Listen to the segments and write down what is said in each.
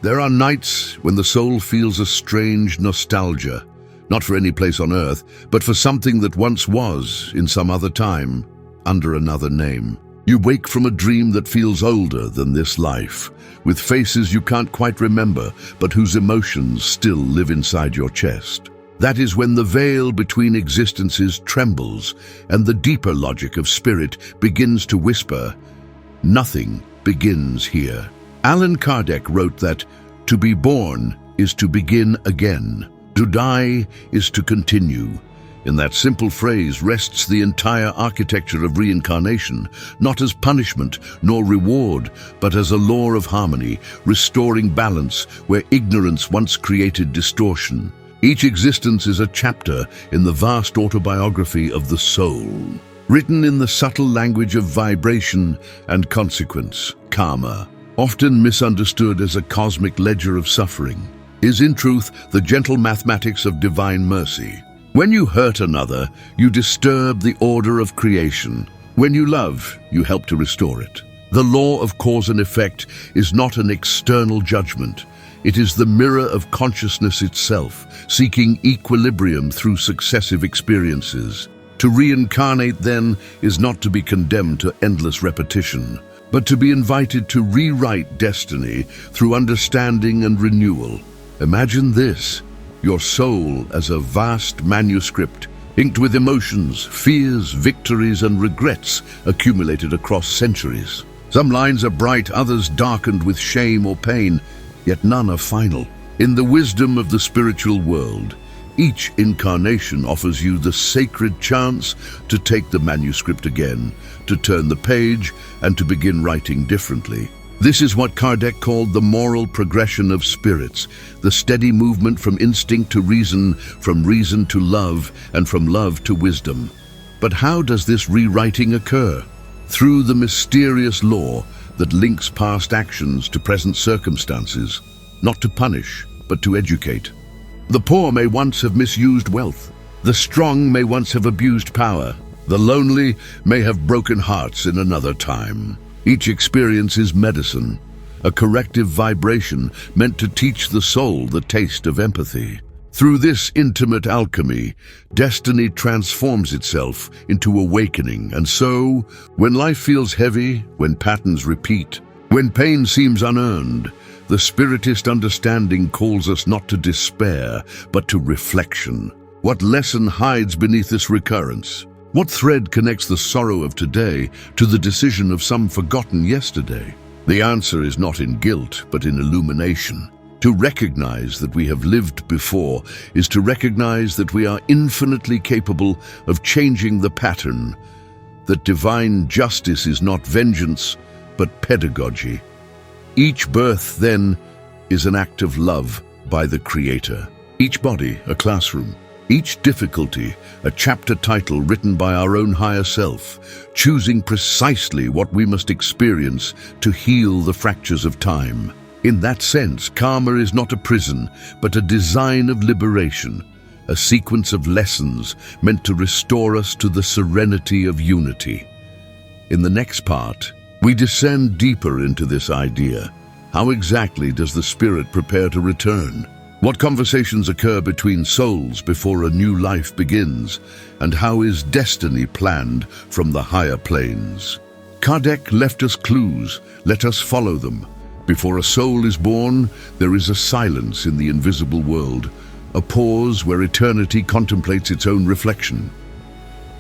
There are nights when the soul feels a strange nostalgia, not for any place on earth, but for something that once was in some other time, under another name. You wake from a dream that feels older than this life, with faces you can't quite remember, but whose emotions still live inside your chest. That is when the veil between existences trembles, and the deeper logic of spirit begins to whisper, "Nothing begins here." Allan Kardec wrote that, "To be born is to begin again. To die is to continue." In that simple phrase rests the entire architecture of reincarnation, not as punishment nor reward, but as a law of harmony, restoring balance where ignorance once created distortion. Each existence is a chapter in the vast autobiography of the soul, written in the subtle language of vibration and consequence. Karma, often misunderstood as a cosmic ledger of suffering, is in truth the gentle mathematics of divine mercy. When you hurt another, you disturb the order of creation. When you love, you help to restore it. The law of cause and effect is not an external judgment. It is the mirror of consciousness itself, seeking equilibrium through successive experiences. To reincarnate, then, is not to be condemned to endless repetition, but to be invited to rewrite destiny through understanding and renewal. Imagine this: your soul as a vast manuscript, inked with emotions, fears, victories, and regrets accumulated across centuries. Some lines are bright, others darkened with shame or pain, yet none are final. In the wisdom of the spiritual world, each incarnation offers you the sacred chance to take the manuscript again, to turn the page, and to begin writing differently. This is what Kardec called the moral progression of spirits, the steady movement from instinct to reason, from reason to love, and from love to wisdom. But how does this rewriting occur? Through the mysterious law that links past actions to present circumstances, not to punish, but to educate. The poor may once have misused wealth. The strong may once have abused power. The lonely may have broken hearts in another time. Each experience is medicine, a corrective vibration meant to teach the soul the taste of empathy. Through this intimate alchemy, destiny transforms itself into awakening. And so, when life feels heavy, when patterns repeat, when pain seems unearned, the Spiritist understanding calls us not to despair, but to reflection. What lesson hides beneath this recurrence? What thread connects the sorrow of today to the decision of some forgotten yesterday? The answer is not in guilt, but in illumination. To recognize that we have lived before is to recognize that we are infinitely capable of changing the pattern, that divine justice is not vengeance, but pedagogy. Each birth, then, is an act of love by the Creator. Each body, a classroom. Each difficulty, a chapter title written by our own higher self, choosing precisely what we must experience to heal the fractures of time. In that sense, karma is not a prison, but a design of liberation, a sequence of lessons meant to restore us to the serenity of unity. In the next part, we descend deeper into this idea. How exactly does the spirit prepare to return? What conversations occur between souls before a new life begins? And how is destiny planned from the higher planes? Kardec left us clues. Let us follow them. Before a soul is born, there is a silence in the invisible world, a pause where eternity contemplates its own reflection.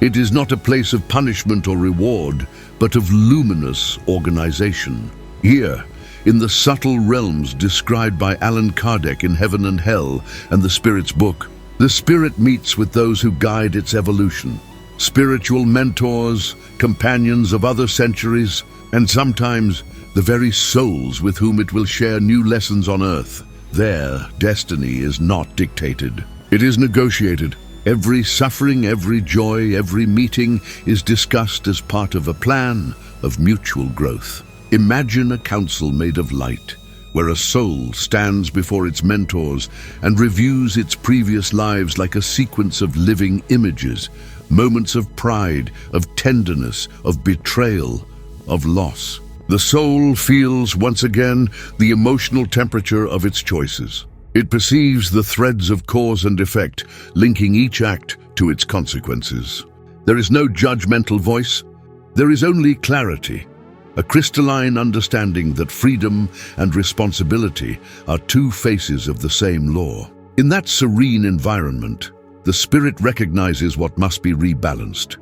It is not a place of punishment or reward, but of luminous organization. Here, in the subtle realms described by Allan Kardec in Heaven and Hell and the Spirit's book, the spirit meets with those who guide its evolution. Spiritual mentors, companions of other centuries, and sometimes the very souls with whom it will share new lessons on earth. Their destiny is not dictated. It is negotiated. Every suffering, every joy, every meeting is discussed as part of a plan of mutual growth. Imagine a council made of light, where a soul stands before its mentors and reviews its previous lives like a sequence of living images, moments of pride, of tenderness, of betrayal, of loss. The soul feels, once again, the emotional temperature of its choices. It perceives the threads of cause and effect, linking each act to its consequences. There is no judgmental voice. There is only clarity, a crystalline understanding that freedom and responsibility are two faces of the same law. In that serene environment, the spirit recognizes what must be rebalanced.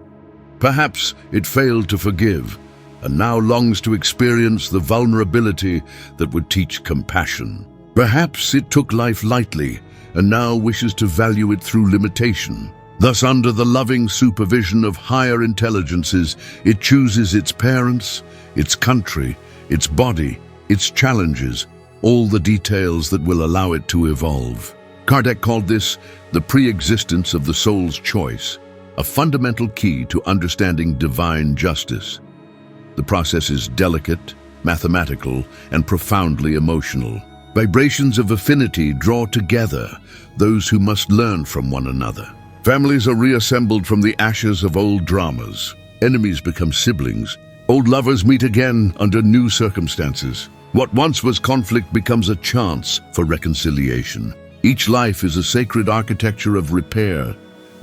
Perhaps it failed to forgive, and now longs to experience the vulnerability that would teach compassion. Perhaps it took life lightly, and now wishes to value it through limitation. Thus, under the loving supervision of higher intelligences, it chooses its parents, its country, its body, its challenges, all the details that will allow it to evolve. Kardec called this the pre-existence of the soul's choice, a fundamental key to understanding divine justice. The process is delicate, mathematical, and profoundly emotional. Vibrations of affinity draw together those who must learn from one another. Families are reassembled from the ashes of old dramas. Enemies become siblings. Old lovers meet again under new circumstances. What once was conflict becomes a chance for reconciliation. Each life is a sacred architecture of repair,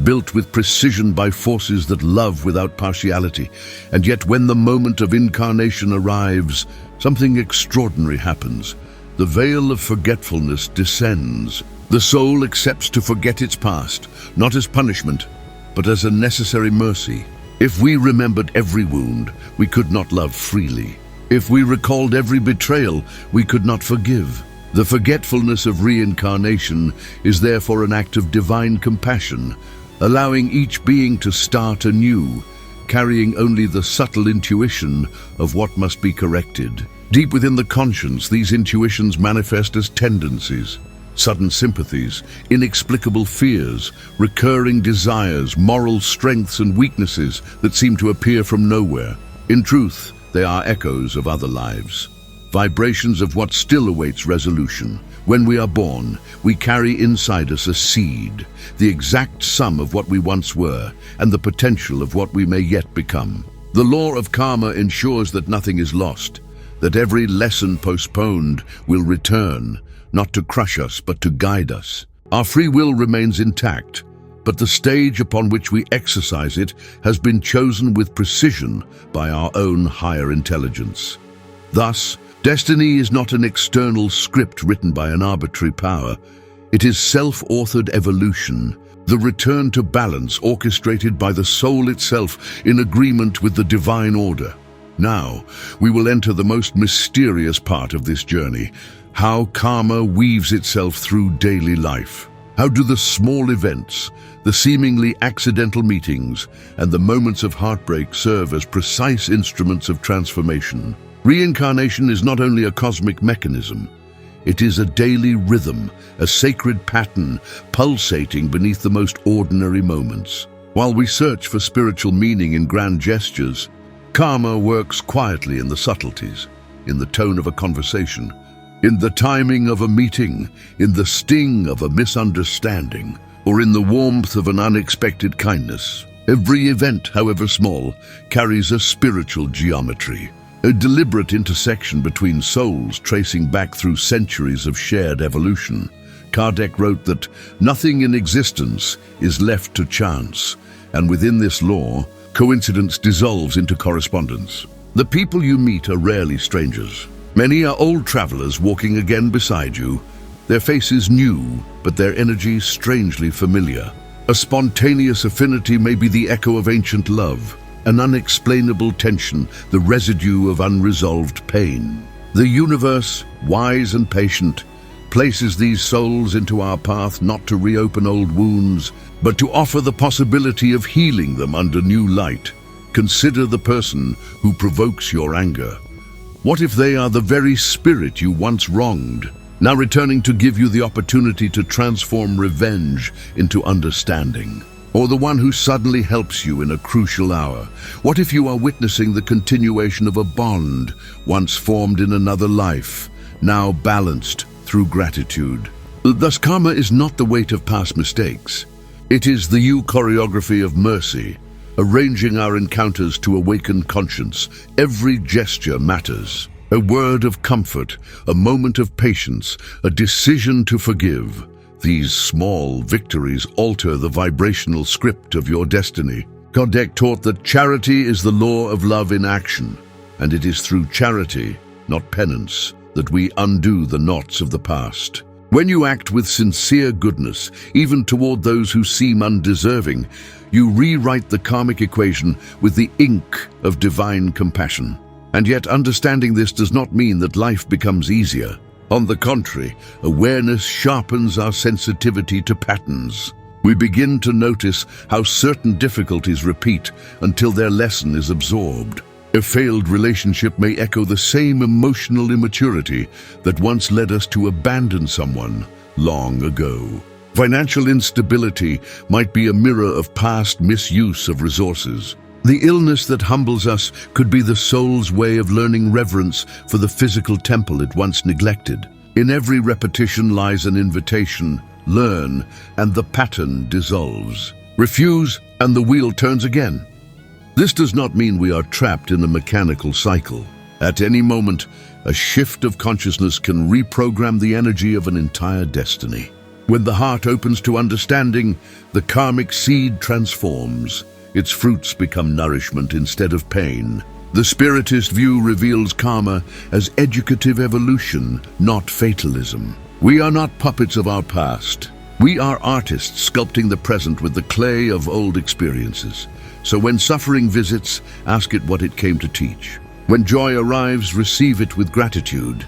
built with precision by forces that love without partiality. And yet when the moment of incarnation arrives, something extraordinary happens. The veil of forgetfulness descends. The soul accepts to forget its past, not as punishment, but as a necessary mercy. If we remembered every wound, we could not love freely. If we recalled every betrayal, we could not forgive. The forgetfulness of reincarnation is therefore an act of divine compassion, allowing each being to start anew, carrying only the subtle intuition of what must be corrected. Deep within the conscience, these intuitions manifest as tendencies, sudden sympathies, inexplicable fears, recurring desires, moral strengths and weaknesses that seem to appear from nowhere. In truth, they are echoes of other lives, vibrations of what still awaits resolution. When we are born, we carry inside us a seed, the exact sum of what we once were, and the potential of what we may yet become. The law of karma ensures that nothing is lost, that every lesson postponed will return, not to crush us, but to guide us. Our free will remains intact, but the stage upon which we exercise it has been chosen with precision by our own higher intelligence. Thus, destiny is not an external script written by an arbitrary power. It is self-authored evolution, the return to balance orchestrated by the soul itself in agreement with the divine order. Now, we will enter the most mysterious part of this journey, how karma weaves itself through daily life. How do the small events, the seemingly accidental meetings, and the moments of heartbreak serve as precise instruments of transformation? Reincarnation is not only a cosmic mechanism, it is a daily rhythm, a sacred pattern pulsating beneath the most ordinary moments. While we search for spiritual meaning in grand gestures, karma works quietly in the subtleties, in the tone of a conversation, in the timing of a meeting, in the sting of a misunderstanding, or in the warmth of an unexpected kindness. Every event, however small, carries a spiritual geometry, a deliberate intersection between souls tracing back through centuries of shared evolution. Kardec wrote that nothing in existence is left to chance, and within this law, coincidence dissolves into correspondence. The people you meet are rarely strangers. Many are old travelers walking again beside you, their faces new, but their energy strangely familiar. A spontaneous affinity may be the echo of ancient love, an unexplainable tension, the residue of unresolved pain. The universe, wise and patient, places these souls into our path not to reopen old wounds, but to offer the possibility of healing them under new light. Consider the person who provokes your anger. What if they are the very spirit you once wronged, now returning to give you the opportunity to transform revenge into understanding? Or the one who suddenly helps you in a crucial hour? What if you are witnessing the continuation of a bond once formed in another life, now balanced through gratitude? Thus, karma is not the weight of past mistakes. It is the choreography of mercy, arranging our encounters to awaken conscience. Every gesture matters. A word of comfort, a moment of patience, a decision to forgive. These small victories alter the vibrational script of your destiny. Kardec taught that charity is the law of love in action, and it is through charity, not penance, that we undo the knots of the past. When you act with sincere goodness, even toward those who seem undeserving, you rewrite the karmic equation with the ink of divine compassion. And yet understanding this does not mean that life becomes easier. On the contrary, awareness sharpens our sensitivity to patterns. We begin to notice how certain difficulties repeat until their lesson is absorbed. A failed relationship may echo the same emotional immaturity that once led us to abandon someone long ago. Financial instability might be a mirror of past misuse of resources. The illness that humbles us could be the soul's way of learning reverence for the physical temple it once neglected. In every repetition lies an invitation. Learn, and the pattern dissolves. Refuse, and the wheel turns again. This does not mean we are trapped in a mechanical cycle. At any moment, a shift of consciousness can reprogram the energy of an entire destiny. When the heart opens to understanding, the karmic seed transforms. Its fruits become nourishment instead of pain. The Spiritist view reveals karma as educative evolution, not fatalism. We are not puppets of our past. We are artists sculpting the present with the clay of old experiences. So when suffering visits, ask it what it came to teach. When joy arrives, receive it with gratitude.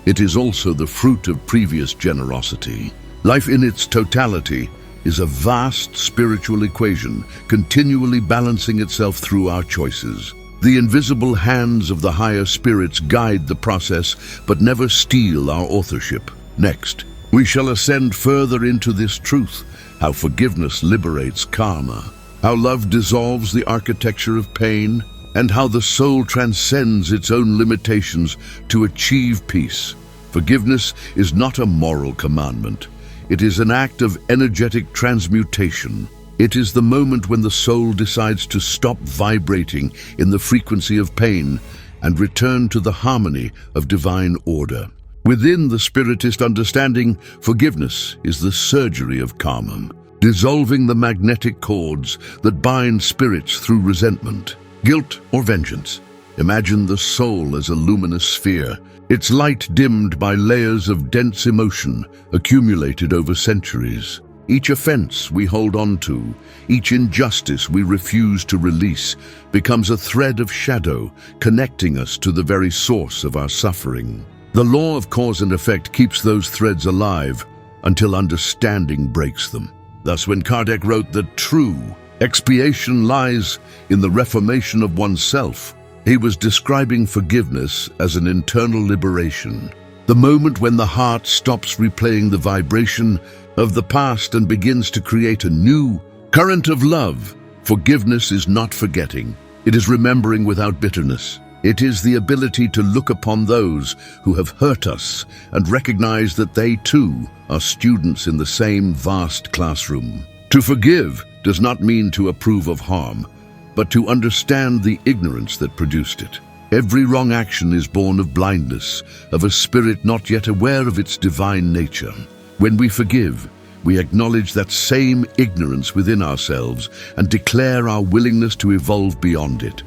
It is also the fruit of previous generosity. Life in its totality is a vast spiritual equation, continually balancing itself through our choices. The invisible hands of the higher spirits guide the process, but never steal our authorship. Next, we shall ascend further into this truth, how forgiveness liberates karma, how love dissolves the architecture of pain, and how the soul transcends its own limitations to achieve peace. Forgiveness is not a moral commandment. It is an act of energetic transmutation. It is the moment when the soul decides to stop vibrating in the frequency of pain and return to the harmony of divine order. Within the Spiritist understanding, forgiveness is the surgery of karma, dissolving the magnetic cords that bind spirits through resentment, guilt, or vengeance. Imagine the soul as a luminous sphere, its light dimmed by layers of dense emotion accumulated over centuries. Each offense we hold on to, each injustice we refuse to release, becomes a thread of shadow connecting us to the very source of our suffering. The law of cause and effect keeps those threads alive until understanding breaks them. Thus, when Kardec wrote that true expiation lies in the reformation of oneself, he was describing forgiveness as an internal liberation. The moment when the heart stops replaying the vibration of the past and begins to create a new current of love. Forgiveness is not forgetting. It is remembering without bitterness. It is the ability to look upon those who have hurt us and recognize that they too are students in the same vast classroom. To forgive does not mean to approve of harm, but to understand the ignorance that produced it. Every wrong action is born of blindness, of a spirit not yet aware of its divine nature. When we forgive, we acknowledge that same ignorance within ourselves and declare our willingness to evolve beyond it.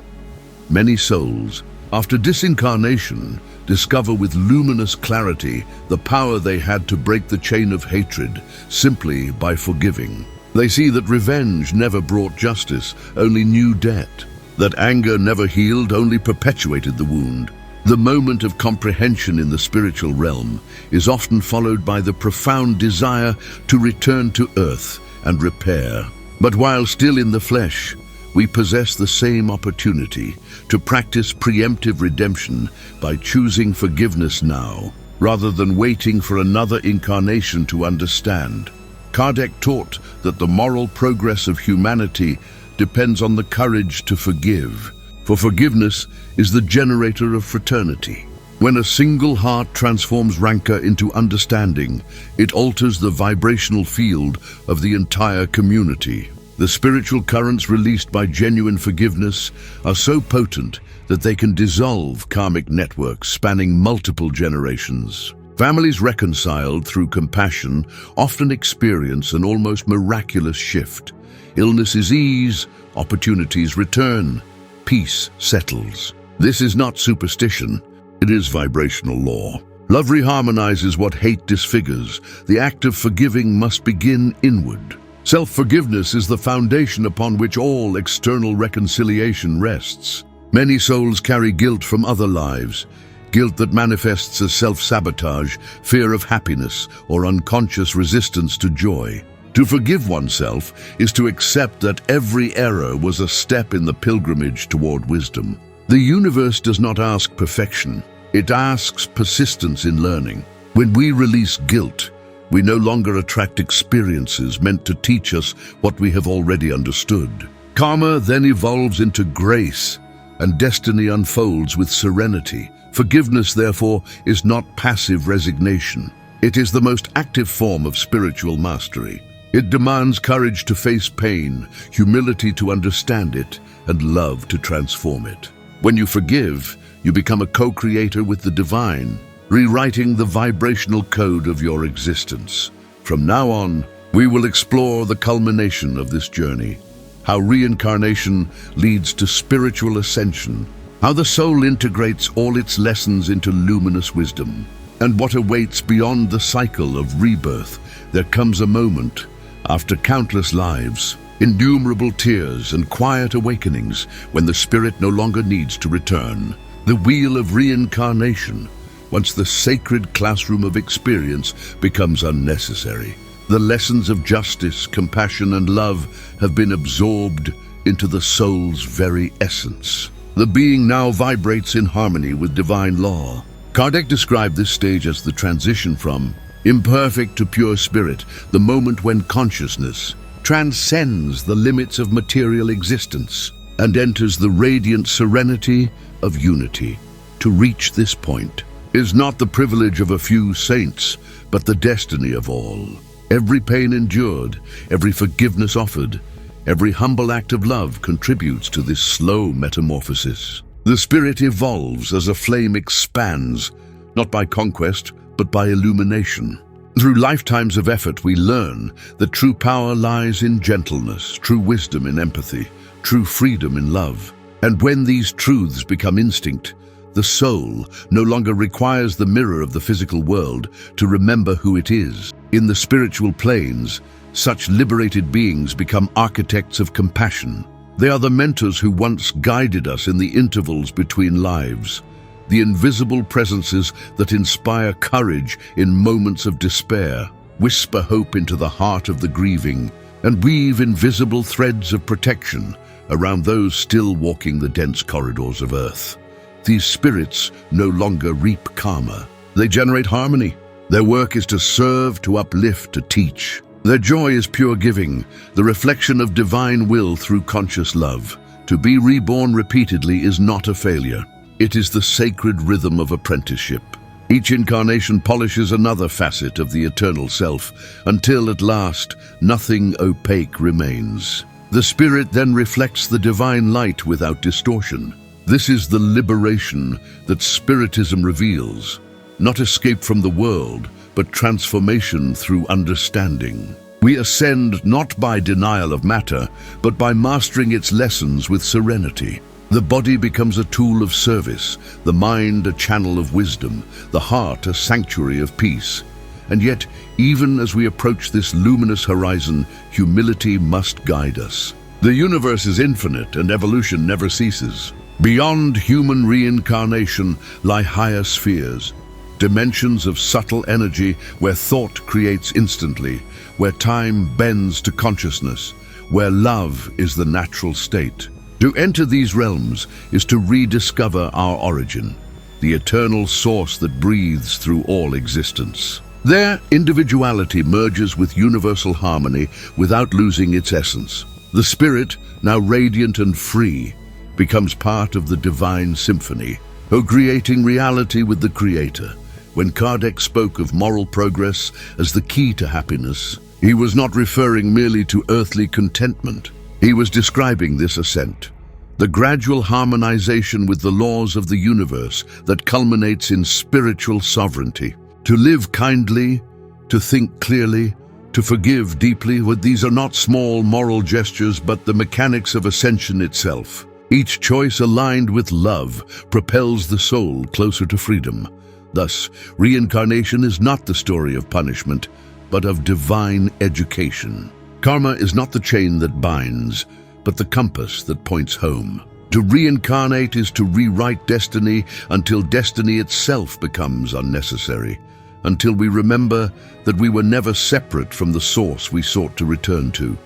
Many souls, after disincarnation, discover with luminous clarity the power they had to break the chain of hatred simply by forgiving. They see that revenge never brought justice, only new debt. That anger never healed, only perpetuated the wound. The moment of comprehension in the spiritual realm is often followed by the profound desire to return to earth and repair. But while still in the flesh, we possess the same opportunity to practice preemptive redemption by choosing forgiveness now, rather than waiting for another incarnation to understand. Kardec taught that the moral progress of humanity depends on the courage to forgive, for forgiveness is the generator of fraternity. When a single heart transforms rancor into understanding, it alters the vibrational field of the entire community. The spiritual currents released by genuine forgiveness are so potent that they can dissolve karmic networks spanning multiple generations. Families reconciled through compassion often experience an almost miraculous shift. Illnesses ease, opportunities return, peace settles. This is not superstition, it is vibrational law. Love reharmonizes what hate disfigures. The act of forgiving must begin inward. Self-forgiveness is the foundation upon which all external reconciliation rests. Many souls carry guilt from other lives, guilt that manifests as self-sabotage, fear of happiness, or unconscious resistance to joy. To forgive oneself is to accept that every error was a step in the pilgrimage toward wisdom. The universe does not ask perfection, it asks persistence in learning. When we release guilt, we no longer attract experiences meant to teach us what we have already understood. Karma then evolves into grace, and destiny unfolds with serenity. Forgiveness, therefore, is not passive resignation. It is the most active form of spiritual mastery. It demands courage to face pain, humility to understand it, and love to transform it. When you forgive, you become a co-creator with the divine, rewriting the vibrational code of your existence. From now on, we will explore the culmination of this journey, how reincarnation leads to spiritual ascension, how the soul integrates all its lessons into luminous wisdom, and what awaits beyond the cycle of rebirth. There comes a moment, after countless lives, innumerable tears and quiet awakenings, when the spirit no longer needs to return. The wheel of reincarnation, once the sacred classroom of experience, becomes unnecessary. The lessons of justice, compassion, and love have been absorbed into the soul's very essence. The being now vibrates in harmony with divine law. Kardec described this stage as the transition from imperfect to pure spirit, the moment when consciousness transcends the limits of material existence and enters the radiant serenity of unity. To reach this point is not the privilege of a few saints, but the destiny of all. Every pain endured, every forgiveness offered, every humble act of love contributes to this slow metamorphosis. The spirit evolves as a flame expands, not by conquest, but by illumination. Through lifetimes of effort, we learn that true power lies in gentleness, true wisdom in empathy, true freedom in love. And when these truths become instinct, the soul no longer requires the mirror of the physical world to remember who it is. In the spiritual planes, such liberated beings become architects of compassion. They are the mentors who once guided us in the intervals between lives, the invisible presences that inspire courage in moments of despair, whisper hope into the heart of the grieving, and weave invisible threads of protection around those still walking the dense corridors of earth. These spirits no longer reap karma. They generate harmony. Their work is to serve, to uplift, to teach. Their joy is pure giving, the reflection of divine will through conscious love. To be reborn repeatedly is not a failure. It is the sacred rhythm of apprenticeship. Each incarnation polishes another facet of the eternal self, until at last nothing opaque remains. The spirit then reflects the divine light without distortion. This is the liberation that Spiritism reveals, not escape from the world, but transformation through understanding. We ascend not by denial of matter, but by mastering its lessons with serenity. The body becomes a tool of service, the mind a channel of wisdom, the heart a sanctuary of peace. And yet, even as we approach this luminous horizon, humility must guide us. The universe is infinite and evolution never ceases. Beyond human reincarnation lie higher spheres, dimensions of subtle energy where thought creates instantly, where time bends to consciousness, where love is the natural state. To enter these realms is to rediscover our origin, the eternal source that breathes through all existence. There, individuality merges with universal harmony without losing its essence. The spirit, now radiant and free, becomes part of the divine symphony, co-creating reality with the Creator. When Kardec spoke of moral progress as the key to happiness, He was not referring merely to earthly contentment. He was describing this ascent, the gradual harmonization with the laws of the universe that culminates in spiritual sovereignty. To live kindly, to think clearly, to forgive deeply, these are not small moral gestures but the mechanics of ascension itself. Each choice aligned with love propels the soul closer to freedom. Thus, reincarnation is not the story of punishment, but of divine education. Karma is not the chain that binds, but the compass that points home. To reincarnate is to rewrite destiny until destiny itself becomes unnecessary, until we remember that we were never separate from the source we sought to return to.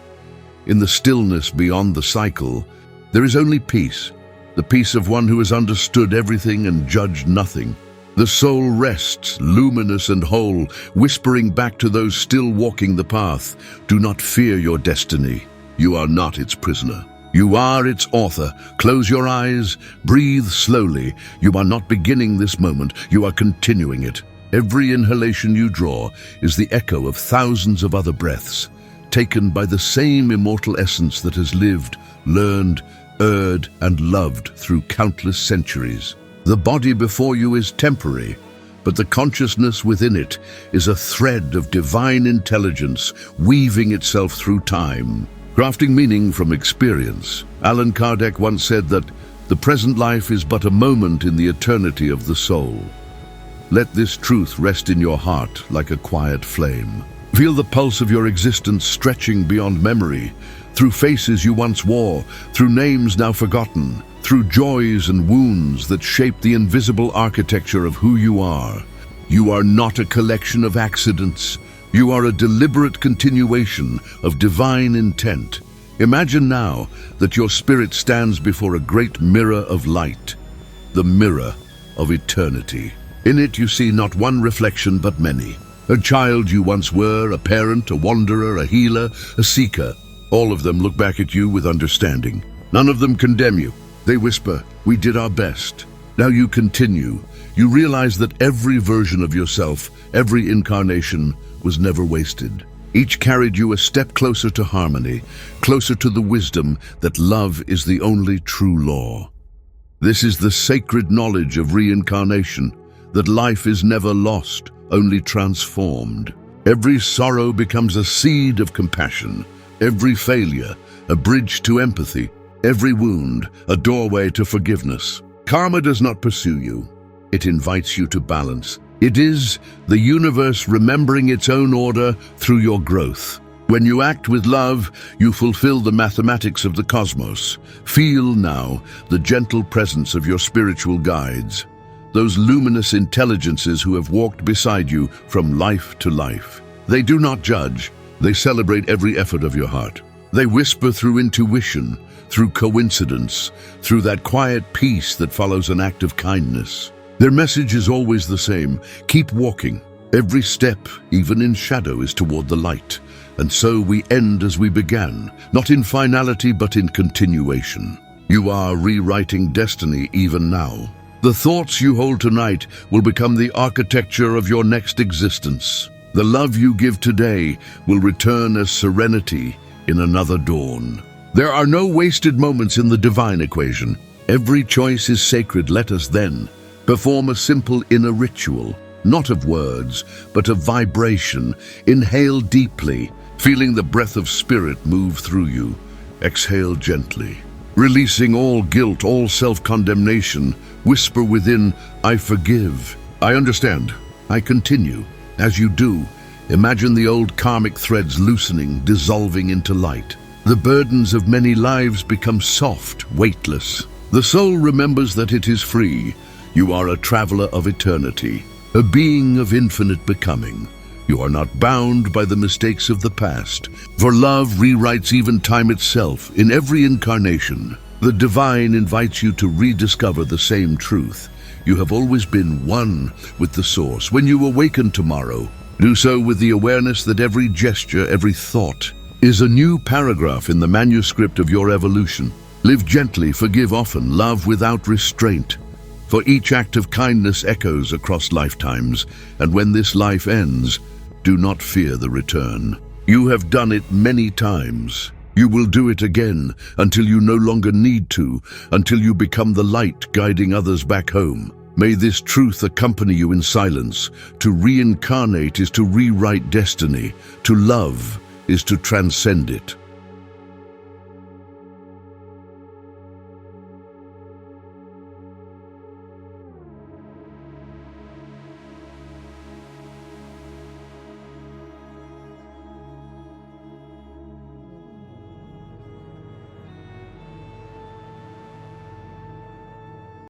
In the stillness beyond the cycle, there is only peace, the peace of one who has understood everything and judged nothing. The soul rests, luminous and whole, whispering back to those still walking the path, "Do not fear your destiny. You are not its prisoner. You are its author. Close your eyes, breathe slowly. You are not beginning this moment, you are continuing it. Every inhalation you draw is the echo of thousands of other breaths, taken by the same immortal essence that has lived, learned, erred, and loved through countless centuries. The body before you is temporary, but the consciousness within it is a thread of divine intelligence weaving itself through time, crafting meaning from experience. Allan Kardec once said that the present life is but a moment in the eternity of the soul. Let this truth rest in your heart like a quiet flame. Feel the pulse of your existence stretching beyond memory, through faces you once wore, through names now forgotten, through joys and wounds that shape the invisible architecture of who you are. You are not a collection of accidents. You are a deliberate continuation of divine intent. Imagine now that your spirit stands before a great mirror of light, the mirror of eternity. In it you see not one reflection but many. A child you once were, a parent, a wanderer, a healer, a seeker. All of them look back at you with understanding. None of them condemn you. They whisper, "We did our best." Now you continue. You realize that every version of yourself, every incarnation, was never wasted. Each carried you a step closer to harmony, closer to the wisdom that love is the only true law. This is the sacred knowledge of reincarnation, that life is never lost, only transformed. Every sorrow becomes a seed of compassion, every failure a bridge to empathy, every wound a doorway to forgiveness. Karma does not pursue you. It invites you to balance. It is the universe remembering its own order through your growth. When you act with love, you fulfill the mathematics of the cosmos. Feel now the gentle presence of your spiritual guides, those luminous intelligences who have walked beside you from life to life. They do not judge. They celebrate every effort of your heart. They whisper through intuition, through coincidence, through that quiet peace that follows an act of kindness. Their message is always the same: keep walking. Every step, even in shadow, is toward the light. And so we end as we began, not in finality but in continuation. You are rewriting destiny even now. The thoughts you hold tonight will become the architecture of your next existence. The love you give today will return as serenity in another dawn. There are no wasted moments in the divine equation. Every choice is sacred. Let us then perform a simple inner ritual, not of words, but of vibration. Inhale deeply, feeling the breath of spirit move through you. Exhale gently, releasing all guilt, all self-condemnation. Whisper within, "I forgive. I understand. I continue." As you do, imagine the old karmic threads loosening, dissolving into light. The burdens of many lives become soft, weightless. The soul remembers that it is free. You are a traveler of eternity, a being of infinite becoming. You are not bound by the mistakes of the past, for love rewrites even time itself. In every incarnation, the divine invites you to rediscover the same truth. You have always been one with the source. When you awaken tomorrow, do so with the awareness that every gesture, every thought, is a new paragraph in the manuscript of your evolution. Live gently, forgive often, love without restraint. For each act of kindness echoes across lifetimes, and when this life ends, do not fear the return. You have done it many times. You will do it again until you no longer need to, until you become the light guiding others back home. May this truth accompany you in silence. To reincarnate is to rewrite destiny. To love is to transcend it.